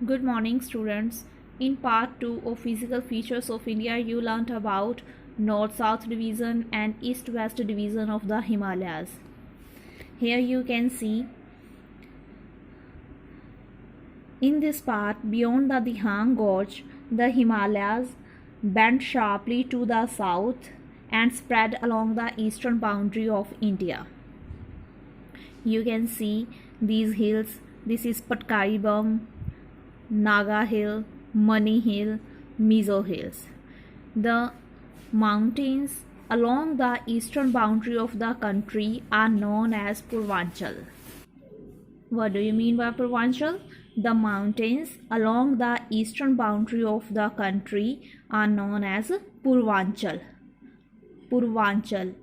Good morning, students. In part 2 of Physical Features of India, you learnt about North-South division and East-West division of the Himalayas. Here you can see in this part, beyond the Dihang Gorge, the Himalayas bend sharply to the south and spread along the eastern boundary of India. You can see these hills. This is Patkai Bum, Naga Hill, Mani Hill, Mizo Hills. The mountains along the eastern boundary of the country are known as Purvanchal. What do you mean by Purvanchal? The mountains along the eastern boundary of the country are known as Purvanchal. Purvanchal,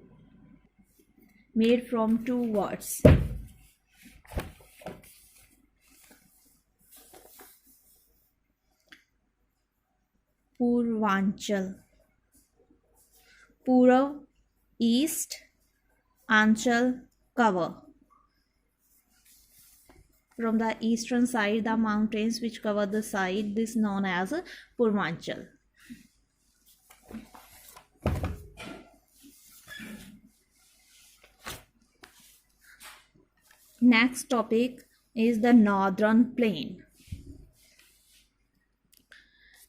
made from two words. Purvanchal. Purav, east, Anchal, cover. From the eastern side, the mountains which cover the side, this is known as Purvanchal. Next topic is the northern plain.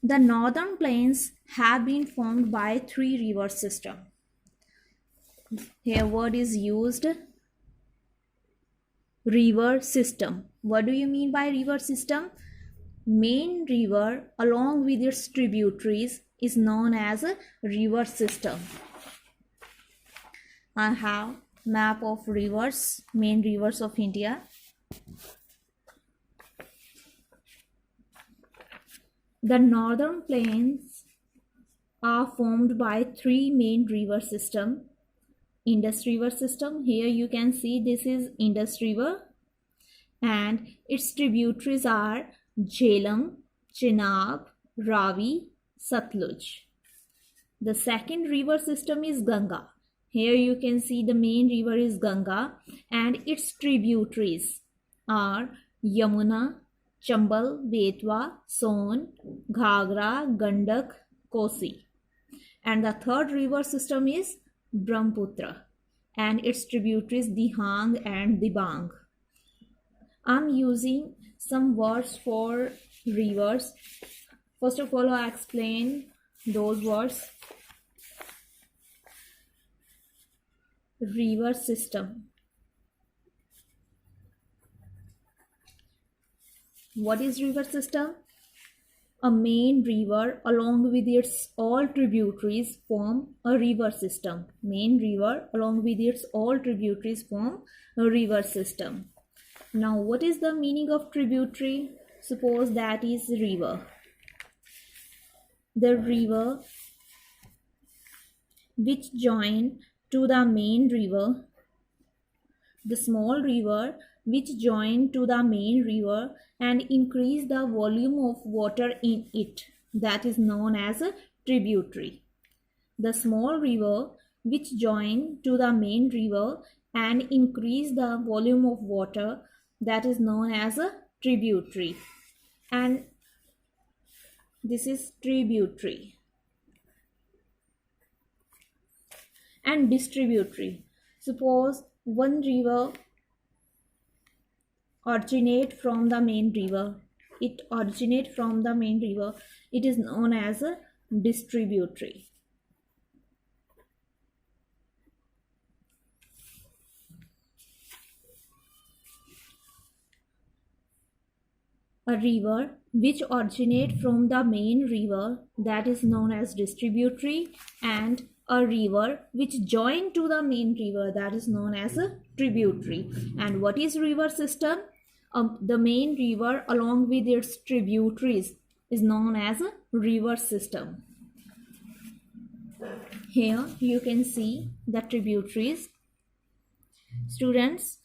The northern plains have been formed by three river systems. Here word is used, river system. What do you mean by river system? Main river along with its tributaries is known as a river system. I have map of rivers, main rivers of India. The northern plains are formed by three main river systems. Indus River system. Here you can see this is Indus River and its tributaries are Jhelum, Chenab, Ravi, Satluj. The second river system is Ganga. Here you can see the main river is Ganga and its tributaries are Yamuna, Chambal, Betwa, Son, Ghagra, Gandak, Kosi. And the third river system is Brahmaputra and its tributaries Dihang and Dibang. I'm using some words for rivers. First of all, I explain those words. River system. What is river system? A main river along with its all tributaries form a river system. Main river along with its all tributaries form a river system. Now what is the meaning of tributary? Suppose that is river. The river which join to the main river, the small river which join to the main river and increase the volume of water in it, that is known as a tributary. The small river which join to the main river and increase the volume of water, that is known as a tributary. And this is tributary. And distributary. Suppose one river originate from the main river. It originate from the main river. It is known as a distributary. A river which originate from the main river, that is known as distributary, and a river which join to the main river, that is known as a tributary. And what is river system? The main river along with its tributaries is known as a river system. Here you can see the tributaries. Students,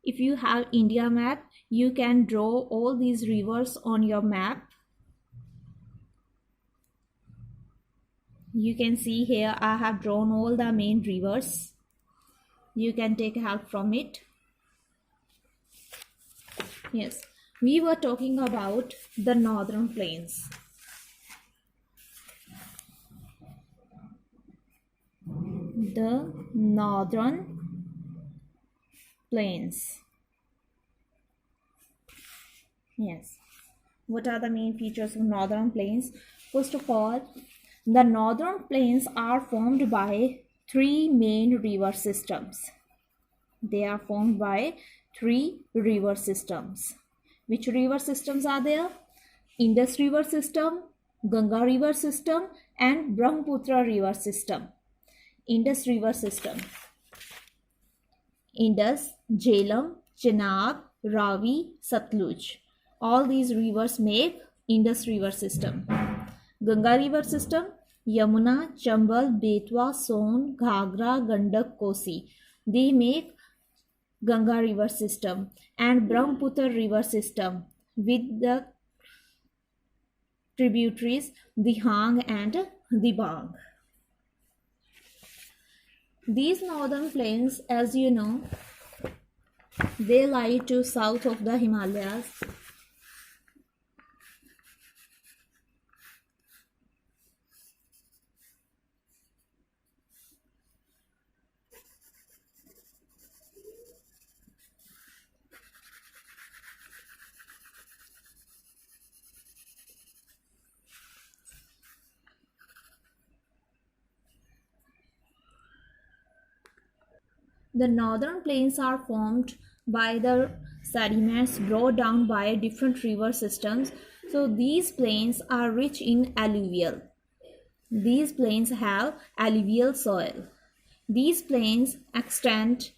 if you have India map, you can draw all these rivers on your map. You can see here I have drawn all the main rivers. You can take help from it. Yes, we were talking about the northern plains. The northern plains. Yes. What are the main features of northern plains? First of all, the northern plains are formed by three main river systems. They are formed by three river systems. Which river systems are there? Indus river system, Ganga river system, and Brahmaputra river system. Indus river system. Indus, Jhelum, Chenab, Ravi, Satluj. All these rivers make Indus river system. Ganga river system, Yamuna, Chambal, Betwa, Son, Ghagra, Gandak, Kosi. They make Ganga river system. And Brahmaputra river system with the tributaries Dihang and Dibang. These northern plains, as you know, they lie to south of the Himalayas. The northern plains are formed by the sediments brought down by different river systems. So these plains are rich in alluvial. These plains have alluvial soil. These plains extend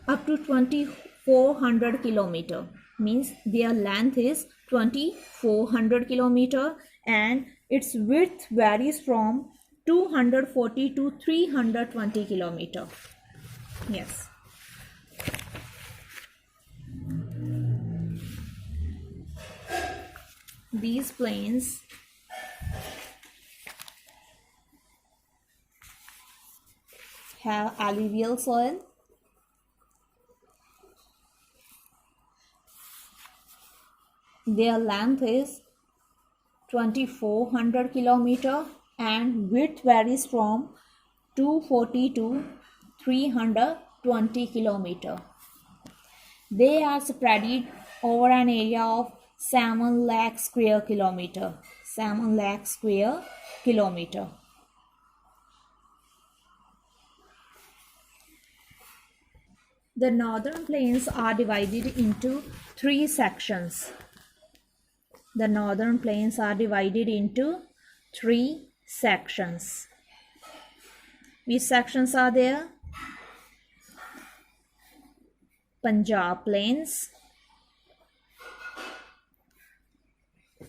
up to 2400 kilometer, means their length is 2400 kilometer and its width varies from 240 to 320 kilometer. Yes. These plains have alluvial soil. Their length is 2400 kilometer and width varies from 240 to 320 kilometer. They are spread over an area of 7 lakh square kilometer. 7 lakh square kilometer. The northern plains are divided into three sections. The northern plains are divided into three sections. Which sections are there? Punjab plains,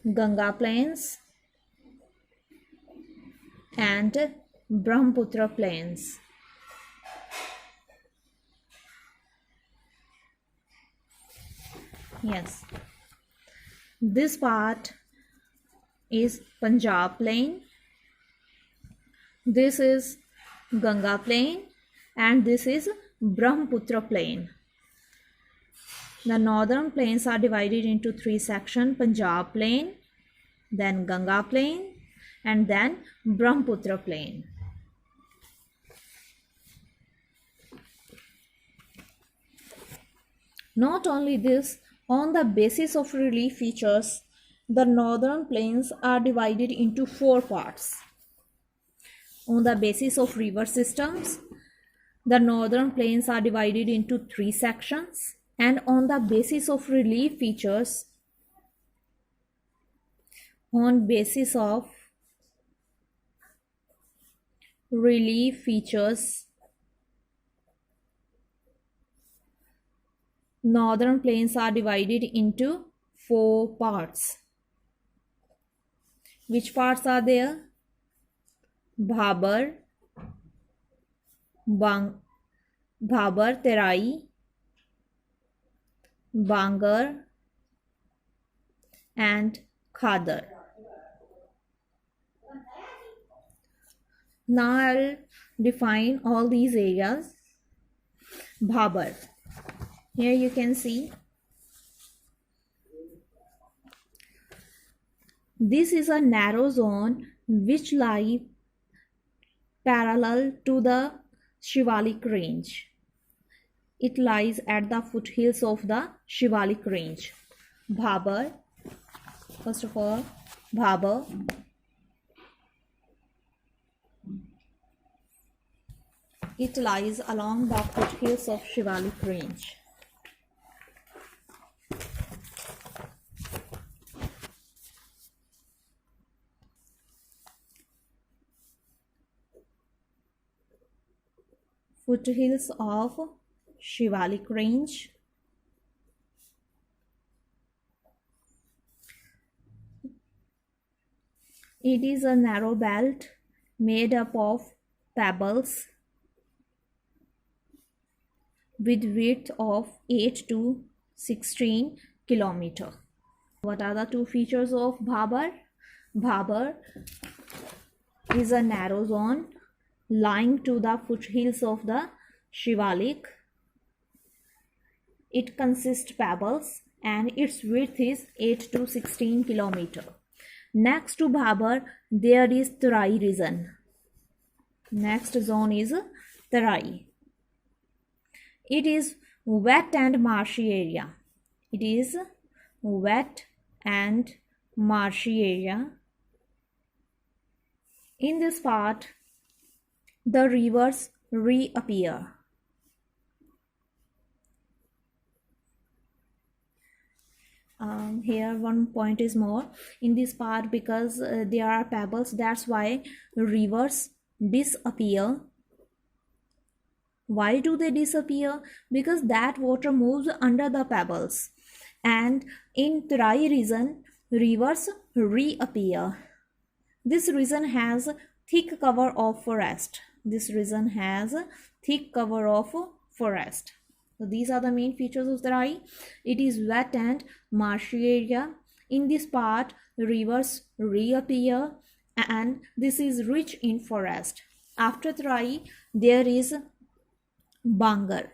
Ganga plains, and Brahmaputra plains. Yes. This part is Punjab plain. This is Ganga plain and this is Brahmaputra plain. The northern plains are divided into three sections: Punjab plain, then Ganga plain, and then Brahmaputra plain. Not only this, on the basis of relief features, the northern plains are divided into four parts. On the basis of river systems, the northern plains are divided into three sections, and on the basis of relief features, northern plains are divided into four parts. Which parts are there? Bhabar, Terai, Bangar, and Khadar. Now I'll define all these areas. Bhabar. Here you can see This is a narrow zone which lies parallel to the Shivalik range. It lies at the foothills of the Shivalik range. Bhabar, first of all, Bhabar. It lies along the foothills of Shivalik range. Foothills of Shivalik range. It is a narrow belt made up of pebbles with width of 8 to 16 km. What are the two features of Bhabar? Bhabar is a narrow zone lying to the foothills of the Shivalik. It consists pebbles and its width is 8 to 16 km. Next to Bhabar, there is Tarai region. Next zone is Tarai. It is wet and marshy area. It is wet and marshy area. In this part, the rivers reappear. Here one point is more in this part, because there are pebbles, that's why rivers disappear. Why do they disappear? Because that water moves under the pebbles, and in Tarai region rivers reappear. This region has thick cover of forest. This region has thick cover of forest. So these are the main features of Tarai. It is wet and marshy area. In this part, rivers reappear, and this is rich in forest. After Tarai, there is Bangar.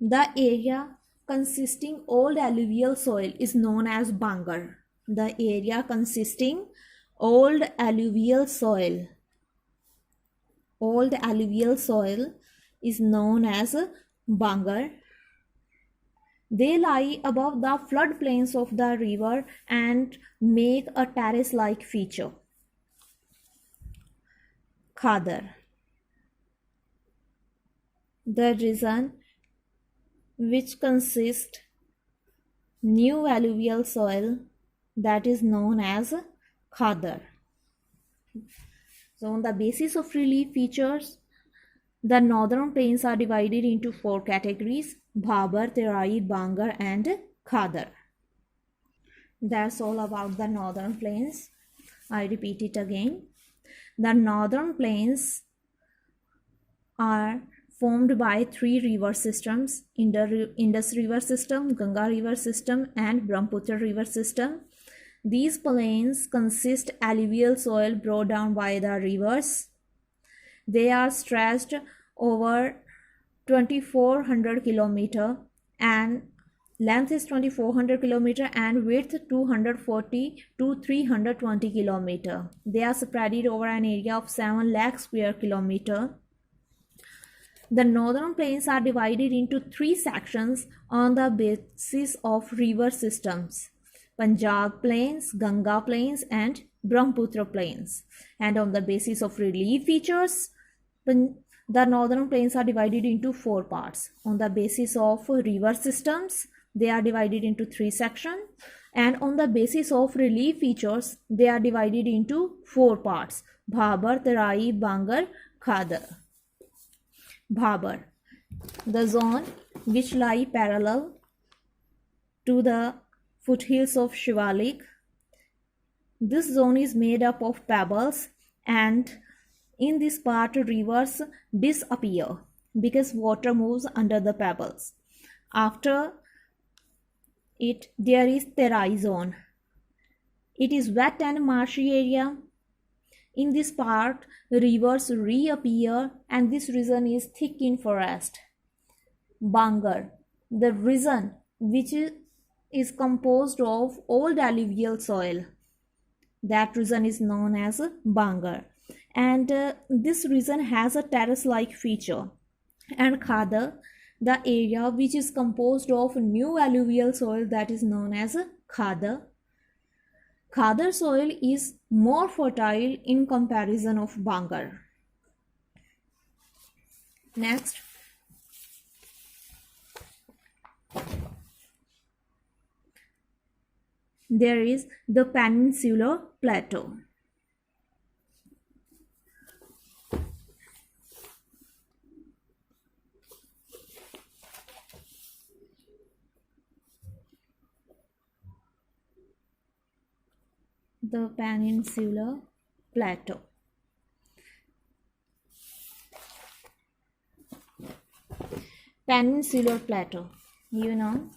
The area consisting old alluvial soil is known as Bangar. The area consisting old alluvial soil is known as Bangar. They lie above the floodplains of the river and make a terrace-like feature. Khadar. The region which consists new alluvial soil, that is known as Khadar. So on the basis of relief features, the northern plains are divided into 4 categories: Bhabar, Tarai, Bangar and Khadar. That's all about the northern plains. I repeat it again. The northern plains are formed by 3 river systems: Indus River System, Ganga River System and Brahmaputra River System. These plains consist alluvial soil brought down by the rivers. They are stretched over 2400 km, and length is 2400 km and width 240 to 320 km. They are spread over an area of 7 lakh square kilometer. The northern plains are divided into 3 sections on the basis of river systems: Punjab Plains, Ganga Plains and Brahmaputra Plains. And on the basis of relief features, the northern plains are divided into 4 parts. On the basis of river systems, they are divided into 3 sections. And on the basis of relief features, they are divided into 4 parts: Bhabar, Tarai, Bangar, Khadar. Bhabar, the zone which lie parallel to the foothills of Shivalik. This zone is made up of pebbles, and in this part rivers disappear because water moves under the pebbles. After it, there is Tarai zone. It is wet and marshy area. In this part, rivers reappear and this region is thick in forest. Bangar, the region which is composed of old alluvial soil. That region is known as Bangar, and this region has a terrace-like feature. And Khadar, the area which is composed of new alluvial soil, that is known as Khadar. Khadar soil is more fertile in comparison of Bangar. Next, there is the Peninsular Plateau. The Peninsular Plateau. Peninsular Plateau, you know.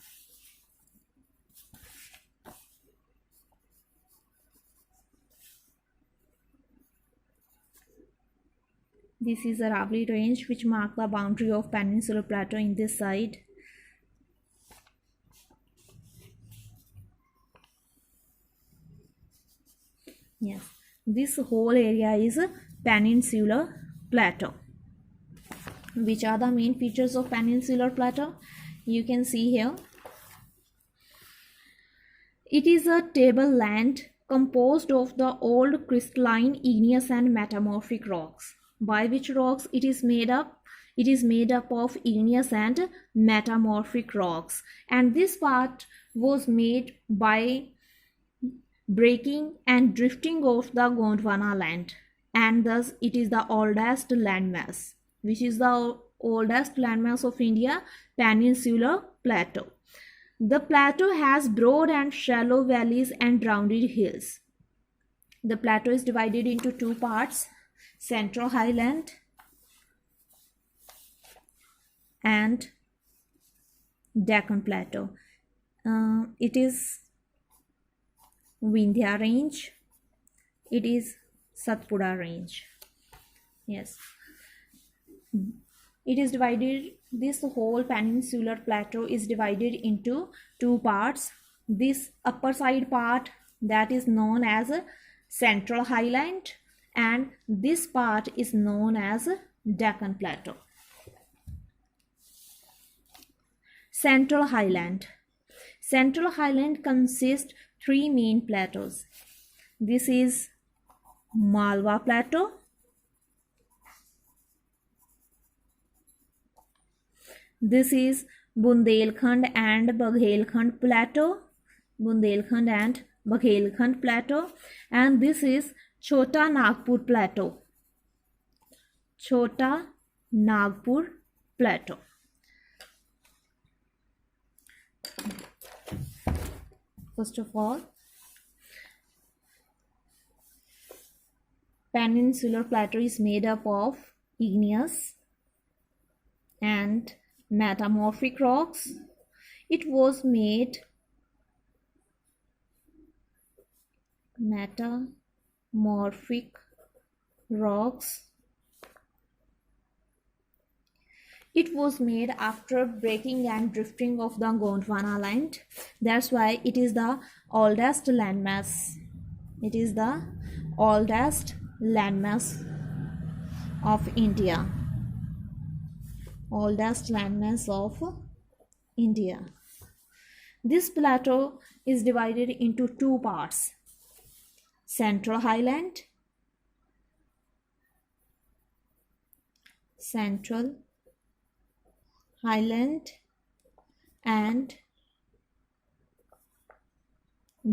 This is Aravalli Range which marks the boundary of Peninsular Plateau in this side. Yes, this whole area is Peninsular Plateau. Which are the main features of Peninsular Plateau? You can see here. It is a tableland composed of the old crystalline, igneous and metamorphic rocks. By which rocks it is made up? It is made up of igneous and metamorphic rocks. And this part was made by breaking and drifting of the Gondwana land. And thus it is the oldest landmass. Which is the oldest landmass of India? Peninsular Plateau. The plateau has broad and shallow valleys and rounded hills. The plateau is divided into two parts, Central Highland and Deccan Plateau. It is Vindhya Range. It is Satpura Range. Yes. It is divided, this whole Peninsular Plateau is divided into two parts. This upper side part, that is known as Central Highland, and this part is known as Deccan Plateau. Central Highland. Central Highland consists three main plateaus. This is Malwa Plateau, this is Bundelkhand and Baghelkhand Plateau, Bundelkhand and Baghelkhand Plateau, and this is Chota Nagpur Plateau, Chota Nagpur Plateau. First of all, Peninsular Plateau is made up of igneous and metamorphic rocks. It was made metamorphic rocks. It was made after breaking and drifting of the Gondwana land. That's why it is the oldest landmass. It is the oldest landmass of India. Oldest landmass of India. This plateau is divided into two parts, Central Highland, Central Highland and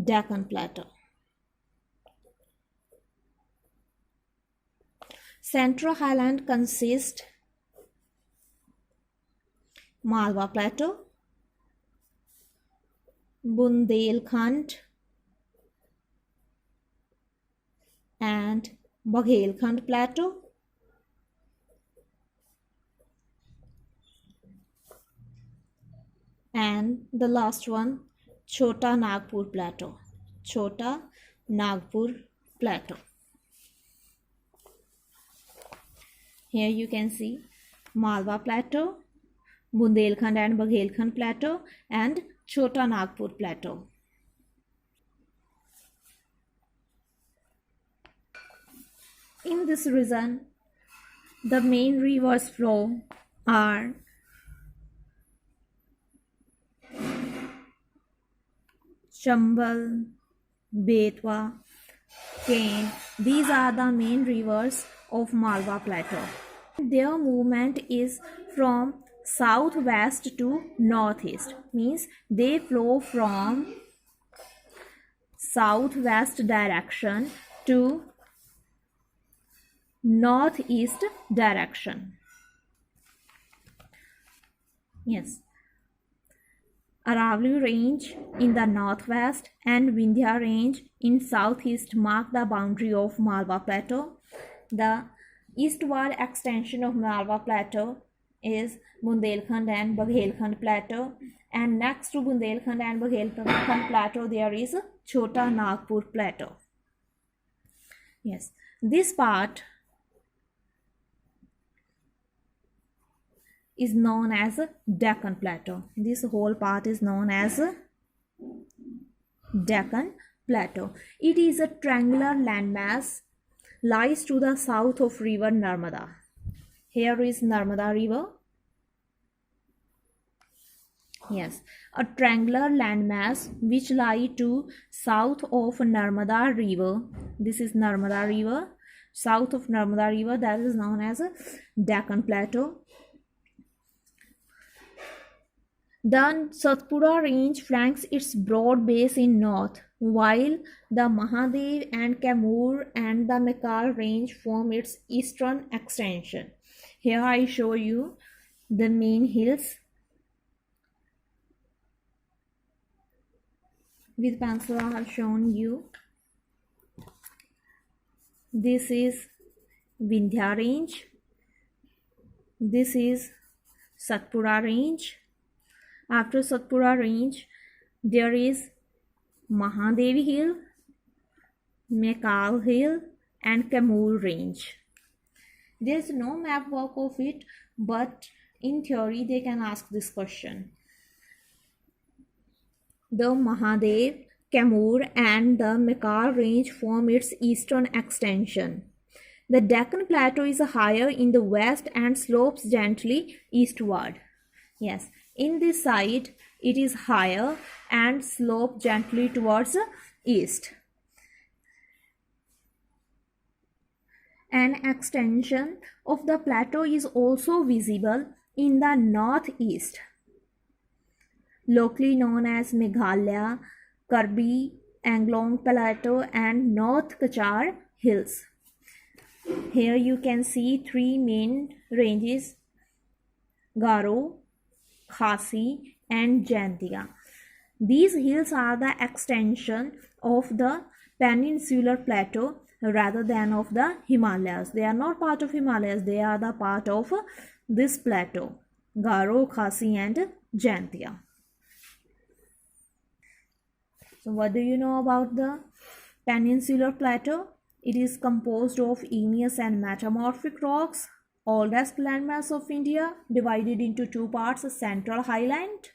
Deccan Plateau. Central Highland consists Malwa Plateau, Bundelkhand and Baghelkhand Plateau, and the last one, Chota Nagpur Plateau, Chota Nagpur Plateau. Here you can see Malwa Plateau, Bundelkhand and Baghelkhand Plateau, and Chota Nagpur Plateau. In this region, the main rivers flow are Chambal, Betwa, Kain. These are the main rivers of Malwa Plateau. Their movement is from southwest to northeast, means they flow from southwest direction to northeast direction. Yes. Aravalli Range in the northwest and Vindhya Range in southeast mark the boundary of Malwa Plateau. The eastward extension of Malwa Plateau is Bundelkhand and Baghelkhand Plateau, and next to Bundelkhand and Baghelkhand Plateau there is Chota Nagpur Plateau. Yes, this part is known as Deccan Plateau. This whole part is known as Deccan Plateau. It is a triangular landmass, lies to the south of river Narmada. Here is Narmada river. Yes, a triangular landmass which lie to south of Narmada river. This is Narmada river. South of Narmada river, that is known as Deccan Plateau. The Satpura range flanks its broad base in north, while the Mahadev and Kaimur and the Mekal range form its eastern extension. Here I show you the main hills. With pencil I have shown you. This is Vindhya range. This is Satpura range. After Satpura range, there is Mahadevi hill, Mekal hill and Kaimur range. There is no map work of it, but in theory they can ask this question. The Mahadev, Kaimur and the Mekal range form its eastern extension. The Deccan Plateau is higher in the west and slopes gently eastward. Yes, in this side it is higher and slope gently towards the east. An extension of the plateau is also visible in the northeast, locally known as Meghalaya, Karbi Anglong Plateau and North Kachar Hills. Here you can see three main ranges: Garo, Khasi and Jaintia. These hills are the extension of the peninsular plateau rather than of the Himalayas. They are not part of Himalayas, they are the part of this plateau: Garo, Khasi and Jaintia. So what do you know about the peninsular plateau? It is composed of igneous and metamorphic rocks, oldest landmass of India, divided into two parts: Central Highland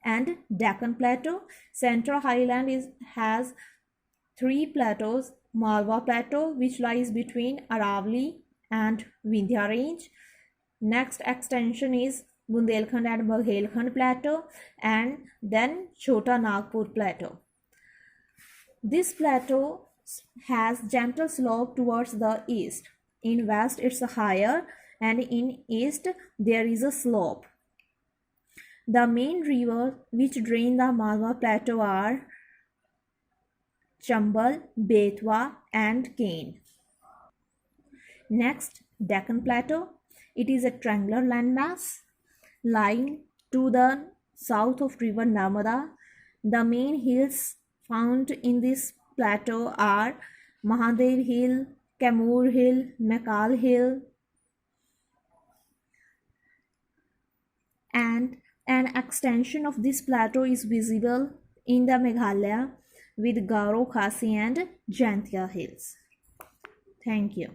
and Deccan Plateau. Central Highland has three plateaus: Malwa Plateau, which lies between Aravalli and Vindhya Range. Next extension is Bundelkhand and Baghelkhand Plateau, and then Chota Nagpur Plateau. This plateau has gentle slope towards the east. In west it's higher and in east there is a slope. The main rivers which drain the Malwa Plateau are Chambal, Betwa and Kain. Next, Deccan Plateau. It is a triangular landmass lying to the south of river Narmada. The main hills found in this plateau are Mahadev Hill, Kaimur Hill, Mekal Hill, and an extension of this plateau is visible in the Meghalaya with Garo, Khasi and Jaintia hills. Thank you.